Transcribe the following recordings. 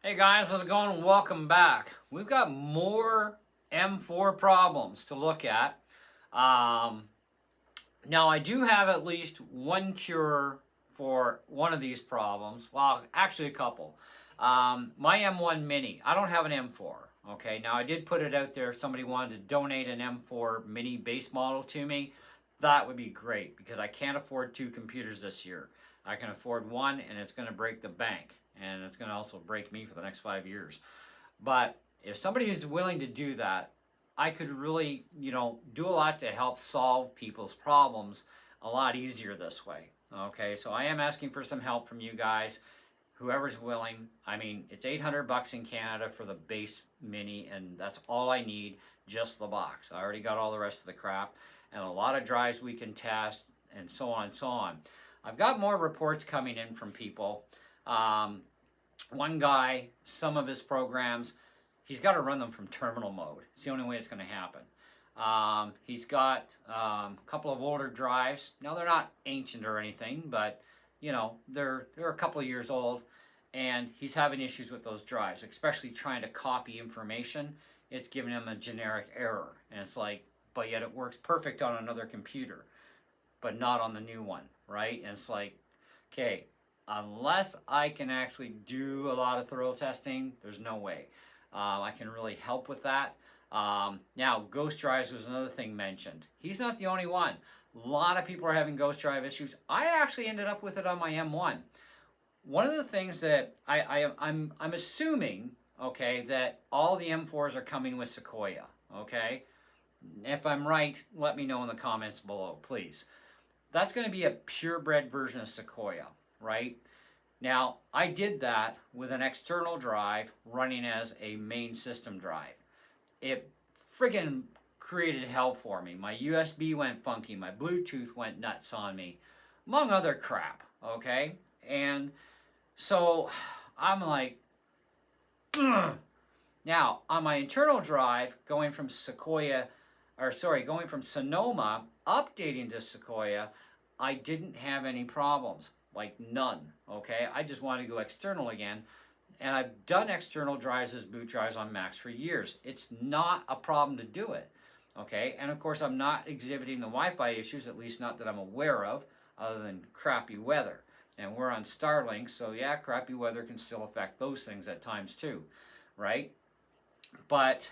Hey guys, how's it going? Welcome back. We've got more M4 problems to look at. Um, Now, I do have at least one cure for one of these problems. Well, actually, a couple. My M1 Mini, I don't have an M4. Okay, now I did put it out there. If somebody wanted to donate an M4 Mini base model to me, that would be great because I can't afford two computers this year. I can afford one, and it's going to break the bank, and it's going to also break me for the next 5 years. But if somebody is willing to do that, I could really, do a lot to help solve people's problems a lot easier this way. Okay, so I am asking for some help from you guys, whoever's willing. I mean, it's $800 in Canada for the base mini, and that's all I need, just the box. I already got all the rest of the crap, and a lot of drives we can test, and so on and so on. I've got more reports coming in from people. One guy, some of his programs, he's got to run them from terminal mode. It's the only way it's going to happen. He's got a couple of older drives. Now, they're not ancient or anything, but, they're a couple of years old, and he's having issues with those drives, especially trying to copy information. It's giving him a generic error, and it's like, but yet it works perfect on another computer, but not on the new one, right? And it's like, okay, unless I can actually do a lot of thorough testing, there's no way. I can really help with that. Now, ghost drives was another thing mentioned. He's not the only one. A lot of people are having ghost drive issues. I actually ended up with it on my M1. One of the things that I'm assuming, okay, that all the M4s are coming with Sequoia, okay? If I'm right, let me know in the comments below, please. That's going to be a purebred version of Sequoia, right? Now, I did that with an external drive running as a main system drive. It friggin' created hell for me. My USB went funky, my Bluetooth went nuts on me, among other crap, okay? And so I'm like, ugh. Now, on my internal drive, going from Sonoma, updating to Sequoia, I didn't have any problems. Like none, okay? I just wanted to go external again, and I've done external drives as boot drives on Macs for years. It's not a problem to do it, okay? And of course, I'm not exhibiting the Wi-Fi issues, at least not that I'm aware of, other than crappy weather. And we're on Starlink, so yeah, crappy weather can still affect those things at times too, right? But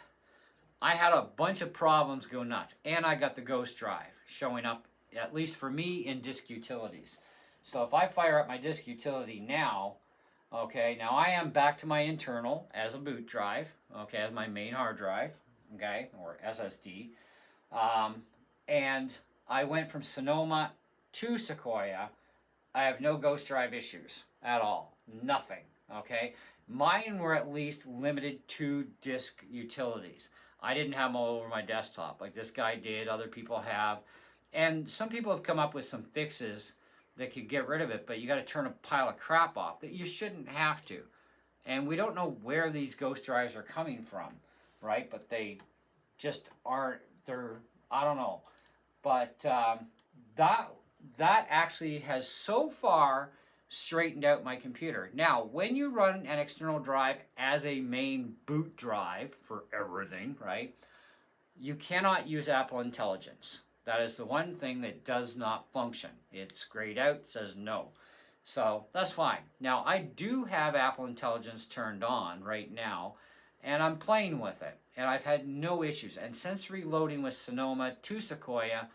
I had a bunch of problems go nuts, and I got the ghost drive showing up, at least for me, in disk utilities. So if I fire up my disk utility now, okay, now I am back to my internal as a boot drive, okay, as my main hard drive, okay, or SSD. And I went from Sonoma to Sequoia. I have no ghost drive issues at all. Nothing, okay? Mine were at least limited to disk utilities. I didn't have them all over my desktop like this guy did, other people have. And some people have come up with some fixes that could get rid of it, but you got to turn a pile of crap off that you shouldn't have to. And we don't know where these ghost drives are coming from, right? But they just aren't. I don't know. But that actually has so far straightened out my computer. Now, when you run an external drive as a main boot drive for everything, right? You cannot use Apple Intelligence. That is the one thing that does not function. It's grayed out, says no. So that's fine. Now, I do have Apple Intelligence turned on right now, and I'm playing with it, and I've had no issues. And since reloading with Sonoma to Sequoia,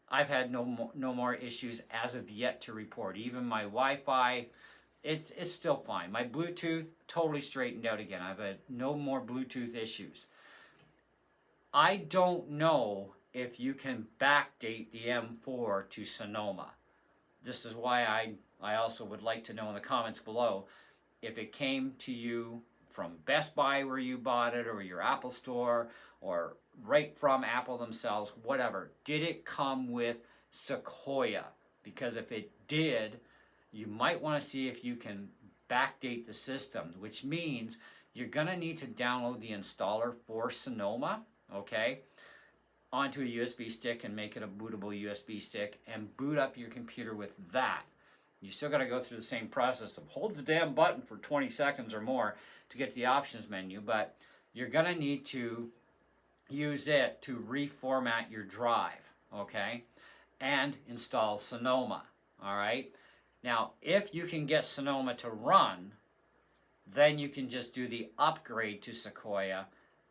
I've had no more issues as of yet to report. Even my Wi-Fi, it's still fine. My Bluetooth, totally straightened out again. I've had no more Bluetooth issues. I don't know if you can backdate the M4 to Sonoma. This is why I also would like to know in the comments below if it came to you from Best Buy where you bought it, or your Apple store, or right from Apple themselves, whatever. Did it come with Sequoia? Because if it did, you might want to see if you can backdate the system, which means you're going to need to download the installer for Sonoma, okay, onto a USB stick and make it a bootable USB stick and boot up your computer with that. You still got to go through the same process of hold the damn button for 20 seconds or more to get the options menu, but you're going to need to use it to reformat your drive, okay, and install Sonoma, all right? Now, if you can get Sonoma to run, then you can just do the upgrade to Sequoia,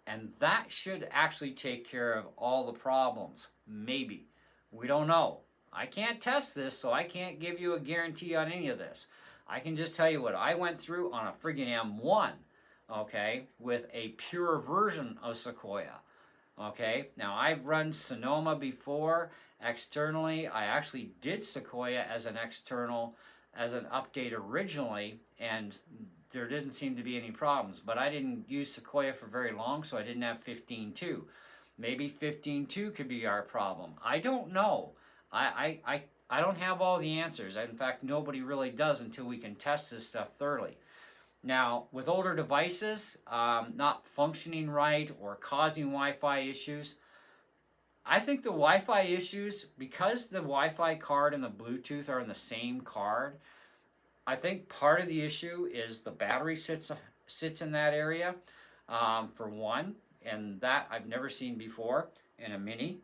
and that should actually take care of all the problems. Maybe. We don't know. I can't test this, so I can't give you a guarantee on any of this. I can just tell you what I went through on a friggin' M1, okay, with a pure version of Sequoia. Okay, now I've run Sonoma before externally. I actually did Sequoia as an external, as an update originally, and there didn't seem to be any problems. But I didn't use Sequoia for very long, so I didn't have 15.2. Maybe 15.2 could be our problem. I don't know. I don't have all the answers. In fact, nobody really does until we can test this stuff thoroughly. Now, with older devices not functioning right or causing Wi-Fi issues, I think the Wi-Fi issues, because the Wi-Fi card and the Bluetooth are in the same card, I think part of the issue is the battery sits in that area, for one, and that I've never seen before in a Mini.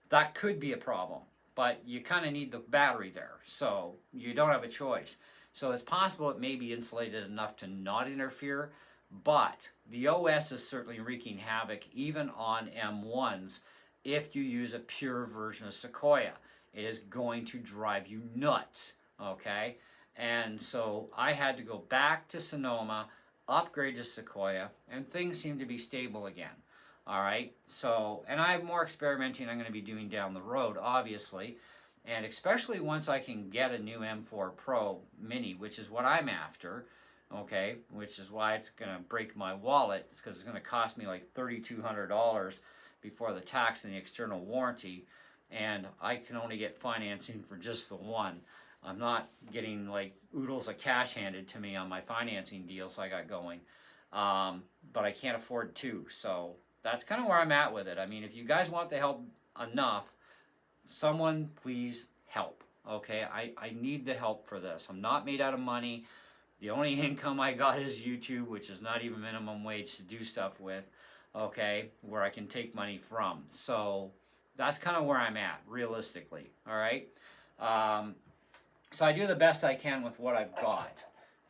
That could be a problem, but you kind of need the battery there, so you don't have a choice. So it's possible it may be insulated enough to not interfere, but the OS is certainly wreaking havoc even on M1s if you use a pure version of Sequoia. It is going to drive you nuts, okay? And so I had to go back to Sonoma, upgrade to Sequoia, and things seem to be stable again. All right, so, and I have more experimenting I'm going to be doing down the road, obviously. And especially once I can get a new M4 Pro Mini, which is what I'm after, okay, which is why it's going to break my wallet. It's because it's going to cost me like $3,200 before the tax and the external warranty, and I can only get financing for just the one. I'm not getting like oodles of cash handed to me on my financing deals I got going, but I can't afford two, so that's kind of where I'm at with it. I mean, if you guys want the help enough, someone please help, okay? I need the help for this. I'm not made out of money. The only income I got is YouTube, which is not even minimum wage to do stuff with, okay, where I can take money from. So that's kind of where I'm at, realistically, all right? So I do the best I can with what I've got.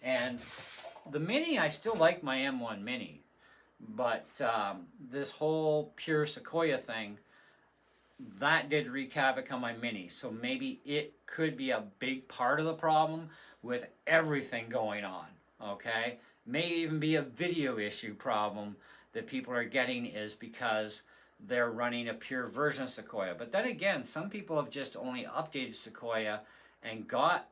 And the Mini, I still like my M1 Mini, but this whole pure Sequoia thing, that did wreak havoc on my Mini, so maybe it could be a big part of the problem with everything going on, okay? May even be a video issue problem that people are getting is because they're running a pure version of Sequoia. But then again, some people have just only updated Sequoia and got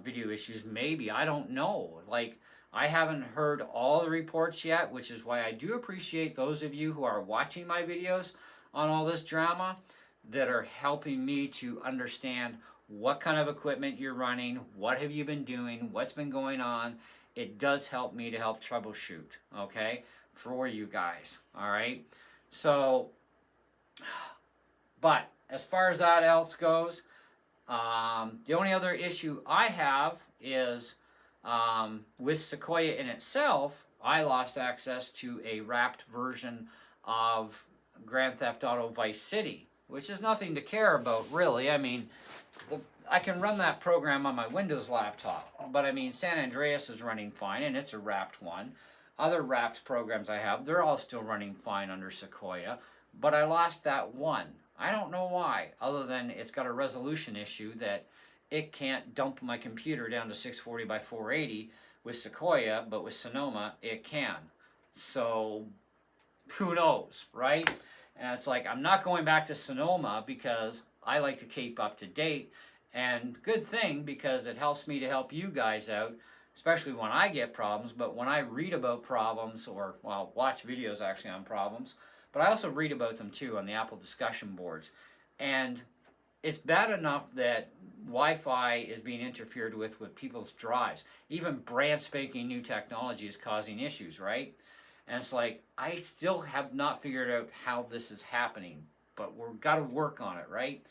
video issues, maybe, I don't know. Like, I haven't heard all the reports yet, which is why I do appreciate those of you who are watching my videos on all this drama that are helping me to understand what kind of equipment you're running, what have you been doing, what's been going on. It does help me to help troubleshoot, okay, for you guys, all right? So, but as far as that else goes, the only other issue I have is with Sequoia in itself, I lost access to a wrapped version of Grand Theft Auto Vice City, which is nothing to care about, really. I mean, I can run that program on my Windows laptop, but I mean, San Andreas is running fine, and it's a wrapped one. Other wrapped programs I have, they're all still running fine under Sequoia, but I lost that one. I don't know why, other than it's got a resolution issue that it can't dump my computer down to 640 by 480 with Sequoia, but with Sonoma, it can. So, who knows, right? And it's like, I'm not going back to Sonoma because I like to keep up to date, and good thing because it helps me to help you guys out, especially when I get problems, but when I read about problems, or, well, watch videos actually on problems, but I also read about them too on the Apple discussion boards. And it's bad enough that Wi-Fi is being interfered with people's drives. Even brand spanking new technology is causing issues, right? And it's like, I still have not figured out how this is happening, but we've got to work on it, right?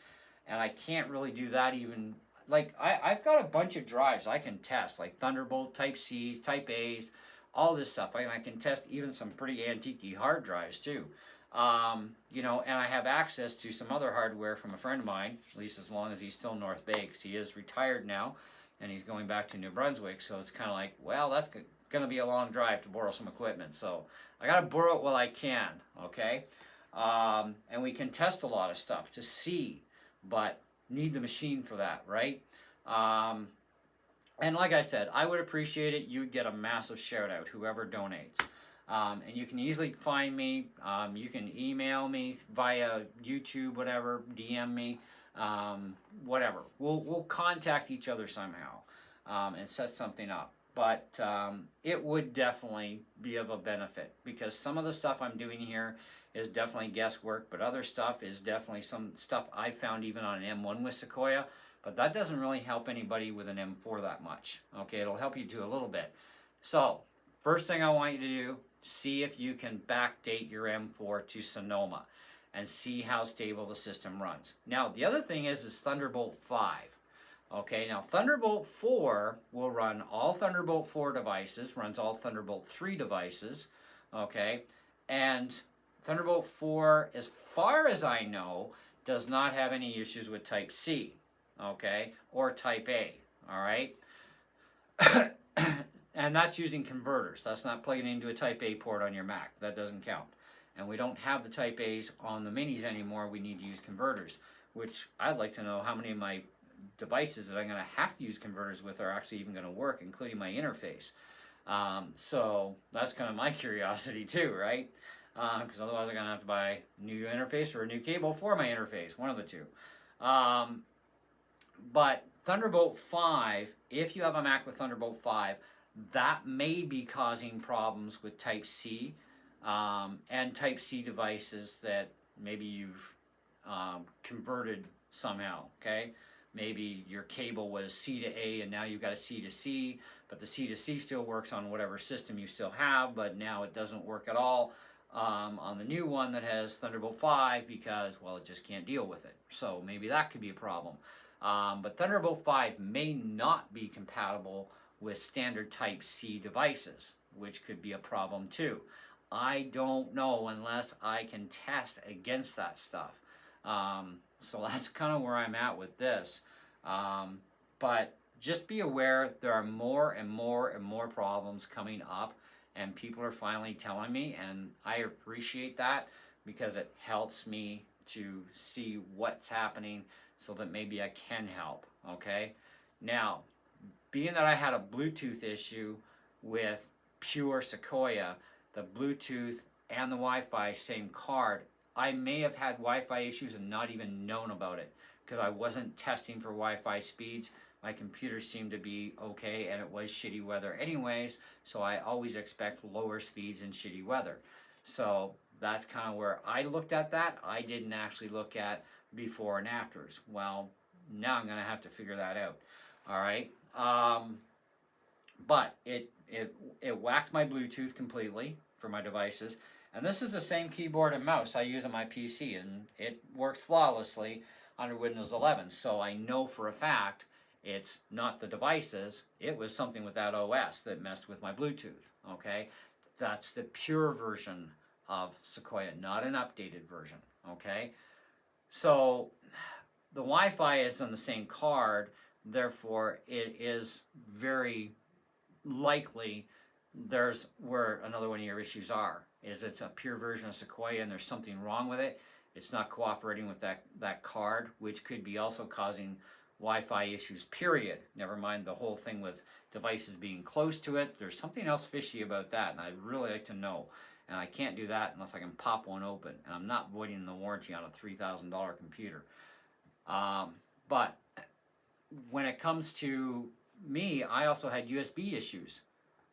And I can't really do that even like I've got a bunch of drives I can test, like Thunderbolt, Type C's, Type A's, all this stuff. I can test even some pretty antique hard drives too. You know, and I have access to some other hardware from a friend of mine, at least as long as he's still North Bay, because he is retired now, and he's going back to New Brunswick. So it's kind of like, well, that's going to be a long drive to borrow some equipment. So I got to borrow it while I can, okay? And we can test a lot of stuff to see, but need the machine for that, right? And like I said, I would appreciate it. You'd get a massive shout out, whoever donates. And you can easily find me. You can email me via YouTube, whatever, DM me, whatever. We'll contact each other somehow and set something up. But it would definitely be of a benefit, because some of the stuff I'm doing here is definitely guesswork, but other stuff is definitely some stuff I found even on an M1 with Sequoia, but that doesn't really help anybody with an M4 that much. Okay, it'll help you do a little bit. So, first thing I want you to do, see if you can backdate your M4 to Sonoma and see how stable the system runs. Now, the other thing is Thunderbolt 5. Okay, now Thunderbolt 4 will run all Thunderbolt 4 devices, runs all Thunderbolt 3 devices, okay, and Thunderbolt 4, as far as I know, does not have any issues with Type C, okay, or Type A, all right? And that's using converters. That's not plugging into a Type A port on your Mac. That doesn't count. And we don't have the Type A's on the minis anymore. We need to use converters, which I'd like to know how many of my devices that I'm going to have to use converters with are actually even going to work, including my interface. So that's kind of my curiosity too, right? Because otherwise I'm going to have to buy a new interface or a new cable for my interface, one of the two. But Thunderbolt 5, if you have a Mac with Thunderbolt 5, that may be causing problems with Type C and Type C devices that maybe you've converted somehow, okay? Maybe your cable was C to A and now you've got a C to C, but the C to C still works on whatever system you still have, but now it doesn't work at all on the new one that has Thunderbolt 5 because, well, it just can't deal with it. So maybe that could be a problem. But Thunderbolt 5 may not be compatible with standard Type C devices, which could be a problem too. I don't know unless I can test against that stuff. So that's kind of where I'm at with this. But just be aware there are more and more and more problems coming up, and people are finally telling me, and I appreciate that because it helps me to see what's happening so that maybe I can help, okay? Now, being that I had a Bluetooth issue with pure Sequoia, the Bluetooth and the Wi-Fi same card, I may have had Wi-Fi issues and not even known about it because I wasn't testing for Wi-Fi speeds. My computer seemed to be okay, and it was shitty weather anyways, so I always expect lower speeds in shitty weather. So that's kind of where I looked at that. I didn't actually look at before and afters. Well, now I'm going to have to figure that out. All right. But it whacked my Bluetooth completely for my devices. And this is the same keyboard and mouse I use on my PC, and it works flawlessly under Windows 11. So I know for a fact it's not the devices, it was something with that OS that messed with my Bluetooth, okay? That's the pure version of Sequoia, not an updated version, okay? So the Wi-Fi is on the same card, therefore it is very likely there's where another one of your issues are, is it's a pure version of Sequoia and there's something wrong with it. It's not cooperating with that card, which could be also causing Wi-Fi issues, period. Never mind the whole thing with devices being close to it. There's something else fishy about that, and I'd really like to know. And I can't do that unless I can pop one open. And I'm not voiding the warranty on a $3,000 computer. But when it comes to me, I also had USB issues.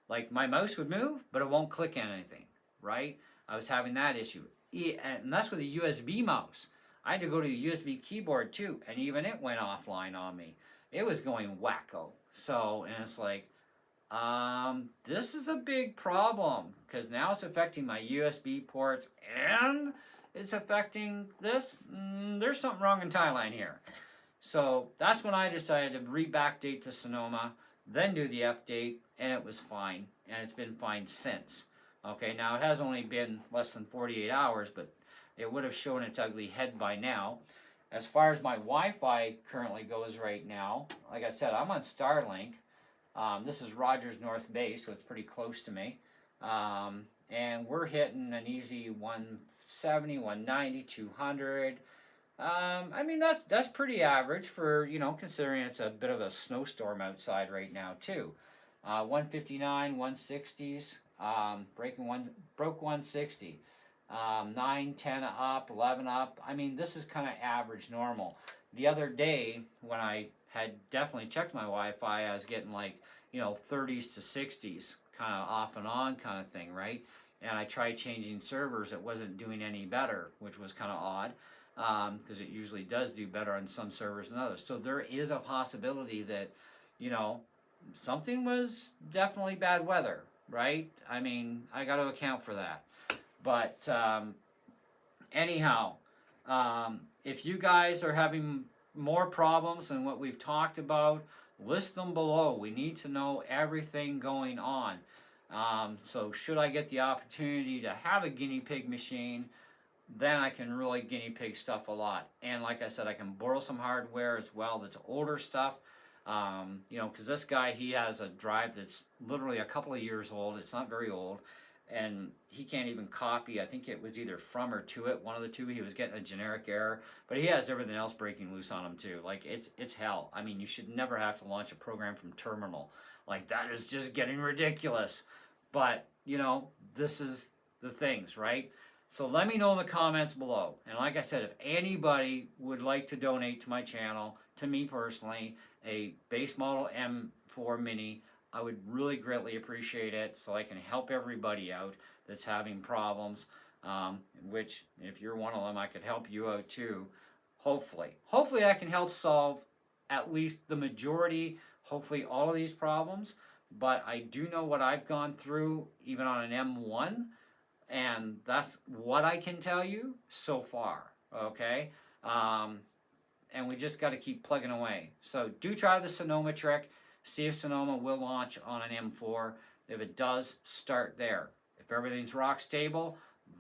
Like my mouse would move, but it won't click on anything, right? I was having that issue. And that's with a USB mouse. I had to go to a USB keyboard too, and even it went offline on me. It was going wacko. So, and it's like, this is a big problem because now it's affecting my USB ports and it's affecting this. There's something wrong in Thailand here. So that's when I decided to re-backdate to Sonoma, then do the update, and it was fine, and it's been fine since. Okay, now it has only been less than 48 hours, but it would have shown its ugly head by now. As far as my Wi-Fi currently goes right now, like I said, I'm on Starlink. This is Rogers North Base, so it's pretty close to me. And we're hitting an easy 170, 190, 200. I mean, that's pretty average for, you know, considering it's a bit of a snowstorm outside right now too. 159, 160s, broke 160. 9, 10 up, 11 up. I mean, this is kind of average normal. The other day, when I had definitely checked my Wi-Fi, I was getting like, you know, 30s to 60s, kind of off and on kind of thing, right? And I tried changing servers, it wasn't doing any better, which was kind of odd, because it usually does do better on some servers than others. So there is a possibility that, you know, something was definitely bad weather, right? I mean, I got to account for that. But anyhow, if you guys are having more problems than what we've talked about, list them below. We need to know everything going on. So should I get the opportunity to have a guinea pig machine, then I can really guinea pig stuff a lot. And like I said, I can borrow some hardware as well that's older stuff. You know, because this guy, he has a drive that's literally a couple of years old. It's not very old. And he can't even copy. I think it was either from or to it, one of the two. He was getting a generic error, but he has everything else breaking loose on him too. Like, it's hell. I mean, you should never have to launch a program from terminal. Like, that is just getting ridiculous. But, you know, this is the things, right? So let me know in the comments below. And like I said, if anybody would like to donate to my channel, to me personally, a base model M4 Mini, I would really greatly appreciate it, so I can help everybody out that's having problems, which, if you're one of them, I could help you out too, hopefully. Hopefully I can help solve at least the majority, hopefully all of these problems, but I do know what I've gone through, even on an M1, and that's what I can tell you so far, okay? And we just got to keep plugging away. So do try the Sonoma trick. See if Sonoma will launch on an M4. If it does, start there. If everything's rock stable,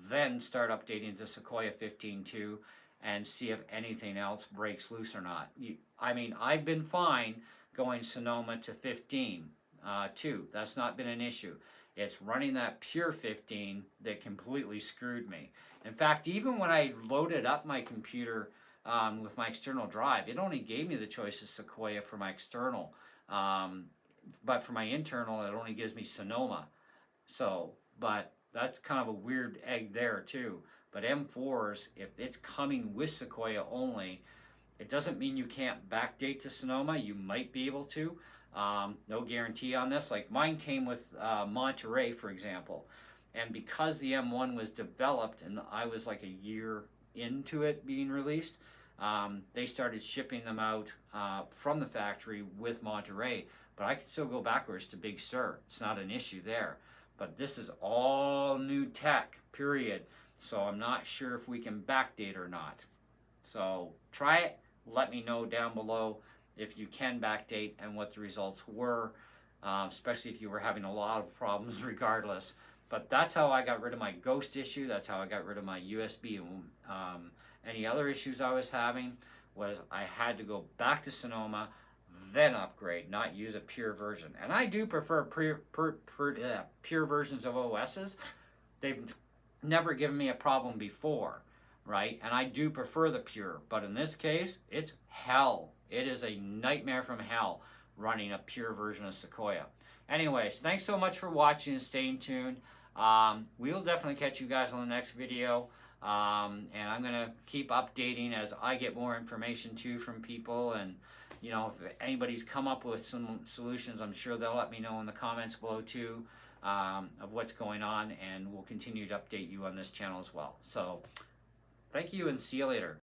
then start updating to Sequoia 15.2 and see if anything else breaks loose or not. I mean, I've been fine going Sonoma to 15.2. That's not been an issue. It's running that pure 15 that completely screwed me. In fact, even when I loaded up my computer with my external drive, it only gave me the choice of Sequoia for my external. But for my internal, it only gives me Sonoma. So, but that's kind of a weird egg there too. But M4s, if it's coming with Sequoia only, it doesn't mean you can't backdate to Sonoma. You might be able to. No guarantee on this. Like mine came with Monterey, for example. And because the M1 was developed and I was like a year into it being released, they started shipping them out from the factory with Monterey, but I can still go backwards to Big Sur. It's not an issue there. But this is all new tech, period. So I'm not sure if we can backdate or not. So try it. Let me know down below if you can backdate and what the results were, especially if you were having a lot of problems regardless. But that's how I got rid of my ghost issue. That's how I got rid of my USB and any other issues I was having, was I had to go back to Sonoma, then upgrade, not use a pure version. And I do prefer pure versions of OSs. They've never given me a problem before, right? And I do prefer the pure, but in this case, it's hell. It is a nightmare from hell running a pure version of Sequoia. Anyways, thanks so much for watching and staying tuned. We'll definitely catch you guys on the next video. And I'm going to keep updating as I get more information too from people. And, you know, if anybody's come up with some solutions, I'm sure they'll let me know in the comments below too, of what's going on. And we'll continue to update you on this channel as well. So thank you and see you later.